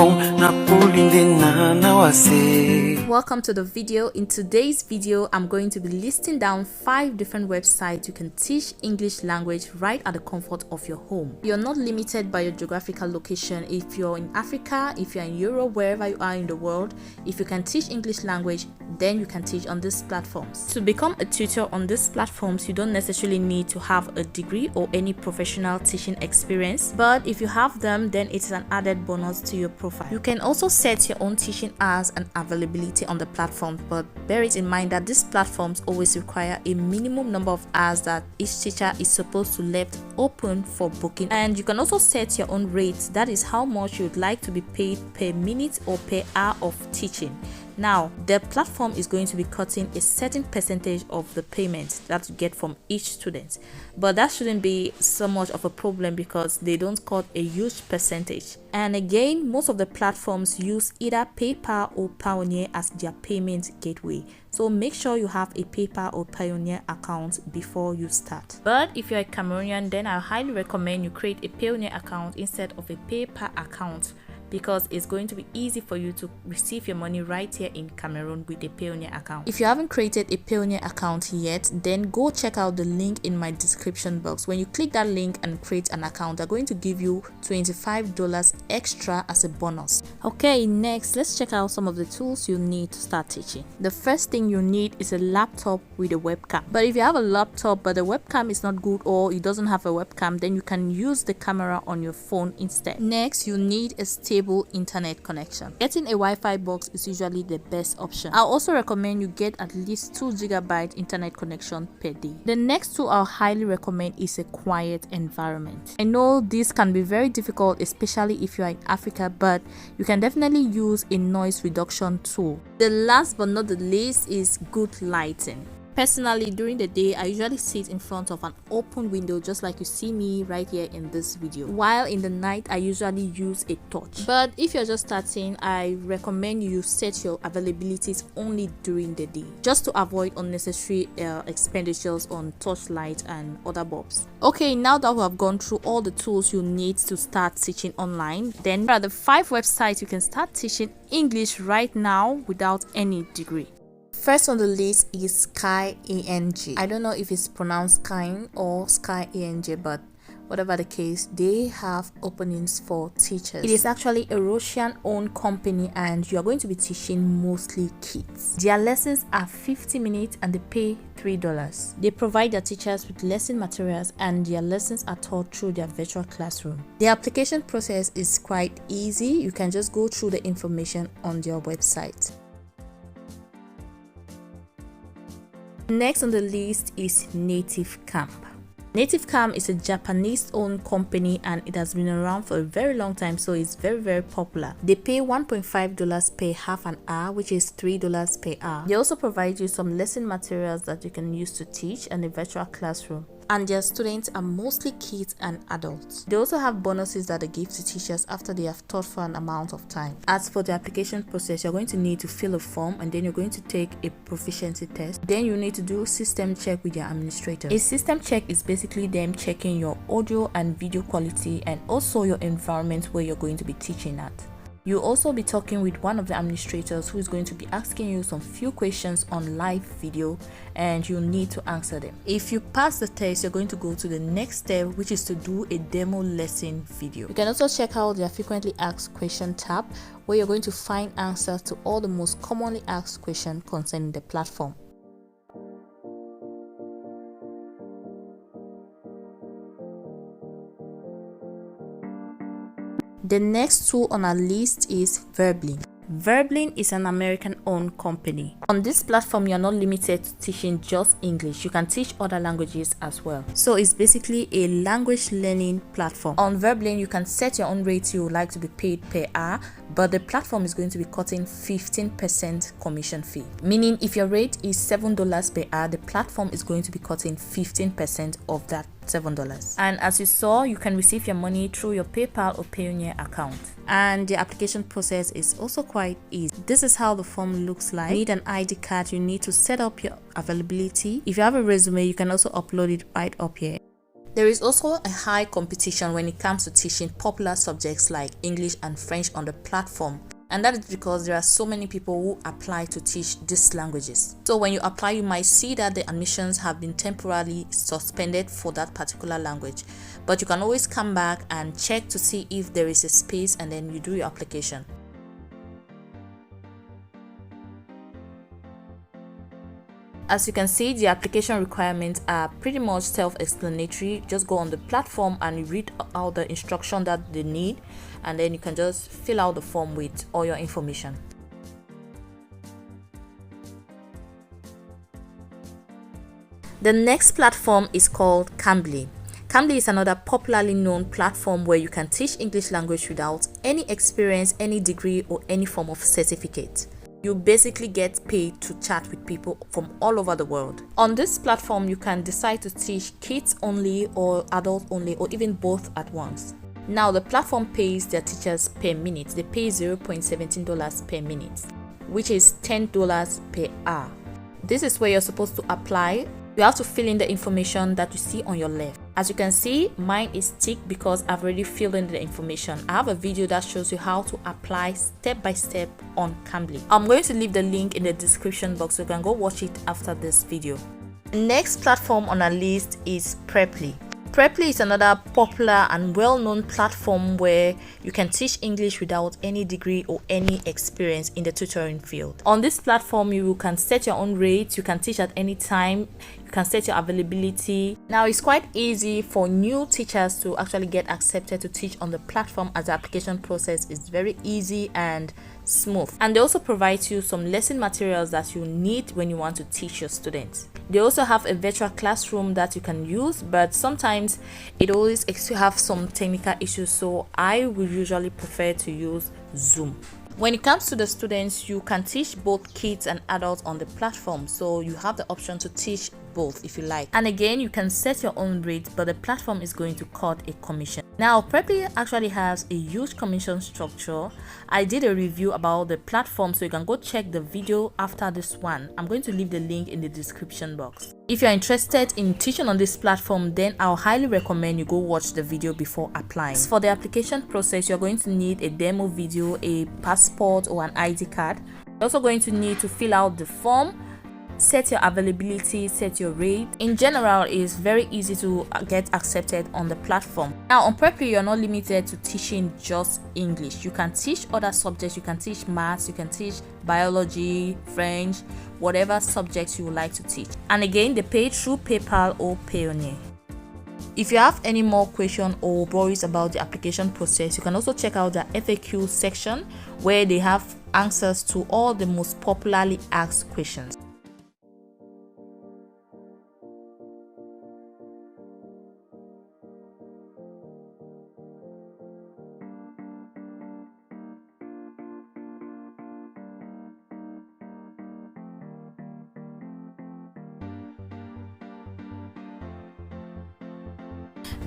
Welcome to the video. In today's video, I'm going to be listing down 5 different websites you can teach English language right at the comfort of your home. You're not limited by your geographical location. If you're in Africa, if you're in Europe, wherever you are in the world, if you can teach English language, then you can teach on these platforms. To become a tutor on these platforms, you don't necessarily need to have a degree or any professional teaching experience, but if you have them, then it's an added bonus to your profile. You can also set your own teaching hours and availability on the platform, but bear it in mind that these platforms always require a minimum number of hours that each teacher is supposed to left open for booking. And you can also set your own rates, that is how much you'd like to be paid per minute or per hour of teaching. Now, the platform is going to be cutting a certain percentage of the payment that you get from each student, but that shouldn't be so much of a problem because they don't cut a huge percentage. And again, most of the platforms use either PayPal or Payoneer as their payment gateway, so make sure you have a PayPal or Payoneer account before you start. But if you're a Cameroonian, then I highly recommend you create a Payoneer account instead of a PayPal account, because it's going to be easy for you to receive your money right here in Cameroon with a Payoneer account. If you haven't created a Payoneer account yet, then go check out the link in my description box. When you click that link and create an account, they're going to give you $25 extra as a bonus. Okay, next, let's check out some of the tools you need to start teaching. The first thing you need is a laptop with a webcam. But if you have a laptop but the webcam is not good or it doesn't have a webcam, then you can use the camera on your phone instead. Next, you need a stable internet connection. Getting a Wi-Fi box is usually the best option. I'll also recommend you get at least 2 GB internet connection per day. The next tool I'll highly recommend is a quiet environment. I know this can be very difficult, especially if you are in Africa, but you can definitely use a noise reduction tool. The last but not the least is good lighting. Personally, during the day, I usually sit in front of an open window just like you see me right here in this video. While in the night, I usually use a torch. But if you're just starting, I recommend you set your availabilities only during the day, just to avoid unnecessary expenditures on torchlight and other bulbs. Okay, now that we have gone through all the tools you need to start teaching online, then here are the 5 websites you can start teaching English right now without any degree. First on the list is SkyAng. I don't know if it's pronounced SkyAng or SkyAng, but whatever the case, they have openings for teachers. It is actually a Russian-owned company and you are going to be teaching mostly kids. Their lessons are 50 minutes and they pay $3. They provide their teachers with lesson materials and their lessons are taught through their virtual classroom. The application process is quite easy. You can just go through the information on their website. Next on the list is Native Camp. Native Camp is a Japanese-owned company and it has been around for a very long time, so it's very popular. They pay $1.5 per half an hour, which is $3 per hour. They also provide you some lesson materials that you can use to teach and a virtual classroom. And their students are mostly kids and adults. They also have bonuses that they give to teachers after they have taught for an amount of time. As for the application process, you're going to need to fill a form and then you're going to take a proficiency test. Then you need to do system check with your administrator. A system check is basically them checking your audio and video quality and also your environment where you're going to be teaching at. You'll also be talking with one of the administrators who is going to be asking you some few questions on live video and you'll need to answer them. If you pass the test, you're going to go to the next step, which is to do a demo lesson video. You can also check out their frequently asked question tab where you're going to find answers to all the most commonly asked questions concerning the platform. The next tool on our list is Verbling. Verbling is an American-owned company. On this platform, you're not limited to teaching just English. You can teach other languages as well. So it's basically a language learning platform. On Verbling, you can set your own rate you would like to be paid per hour, but the platform is going to be cutting 15% commission fee. Meaning if your rate is $7 per hour, the platform is going to be cutting 15% of that $7. And as you saw, you can receive your money through your PayPal or Payoneer account. And the application process is also quite easy. This is how the form looks like. You need an ID card. You need to set up your availability. If you have a resume, you can also upload it right up here. There is also a high competition when it comes to teaching popular subjects like English and French on the platform. And that is because there are so many people who apply to teach these languages. So when you apply, you might see that the admissions have been temporarily suspended for that particular language. But you can always come back and check to see if there is a space, and then you do your application. As you can see, the application requirements are pretty much self-explanatory. Just go on the platform and you read out the instruction that they need, and then you can just fill out the form with all your information. The next platform is called Cambly. Cambly is another popularly known platform where you can teach English language without any experience, any degree, or any form of certificate. You basically get paid to chat with people from all over the world. On this platform, you can decide to teach kids only or adults only, or even both at once. Now, the platform pays their teachers per minute. They pay $0.17 per minute, which is $10 per hour. This is where you're supposed to apply. You have to fill in the information that you see on your left. As you can see, mine is ticked because I've already filled in the information. I have a video that shows you how to apply step by step on Cambly. I'm going to leave the link in the description box so you can go watch it after this video. The next platform on our list is Preplea. Preplea is another popular and well-known platform where you can teach English without any degree or any experience in the tutoring field. On this platform, you can set your own rates, you can teach at any time, you can set your availability. Now, it's quite easy for new teachers to actually get accepted to teach on the platform, as the application process is very easy and smooth. And they also provide you some lesson materials that you need when you want to teach your students. They also have a virtual classroom that you can use, but sometimes it always have some technical issues, so I would usually prefer to use Zoom. When it comes to the students, you can teach both kids and adults on the platform, so you have the option to teach both if you like. And again, you can set your own rate, but the platform is going to cut a commission. Now, Preplea actually has a huge commission structure. I did a review about the platform, so you can go check the video after this one. I'm going to leave the link in the description box. If you're interested in teaching on this platform, then I'll highly recommend you go watch the video before applying. For the application process, you're going to need a demo video, a passport or an ID card. You're also going to need to fill out the form, set your availability, set your rate. In general, it's very easy to get accepted on the platform. Now, on Preplea, you're not limited to teaching just English. You can teach other subjects. You can teach maths, you can teach biology, French, whatever subjects you would like to teach. And again, they pay through PayPal or Payoneer. If you have any more questions or worries about the application process, you can also check out the FAQ section where they have answers to all the most popularly asked questions.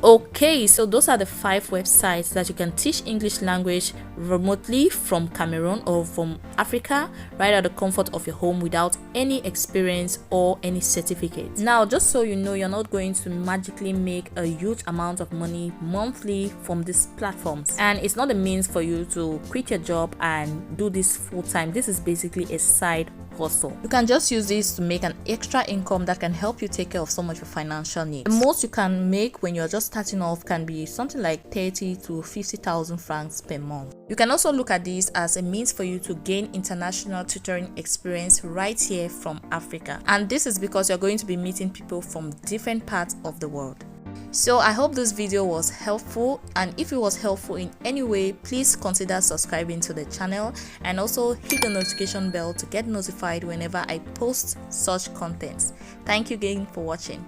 Okay, so those are the 5 websites that you can teach English language remotely from Cameroon or from Africa, right at the comfort of your home without any experience or any certificate. Now, just so you know, you're not going to magically make a huge amount of money monthly from these platforms, and it's not a means for you to quit your job and do this full time. This is basically a side hustle. You can just use this to make an extra income that can help you take care of some of your financial needs. The most you can make when you're just starting off can be something like 30 to 50,000 francs per month. You can also look at this as a means for you to gain international tutoring experience right here from Africa. And this is because you're going to be meeting people from different parts of the world. So I hope this video was helpful, and if it was helpful in any way, please consider subscribing to the channel and also hit the notification bell to get notified whenever I post such content. Thank you again for watching.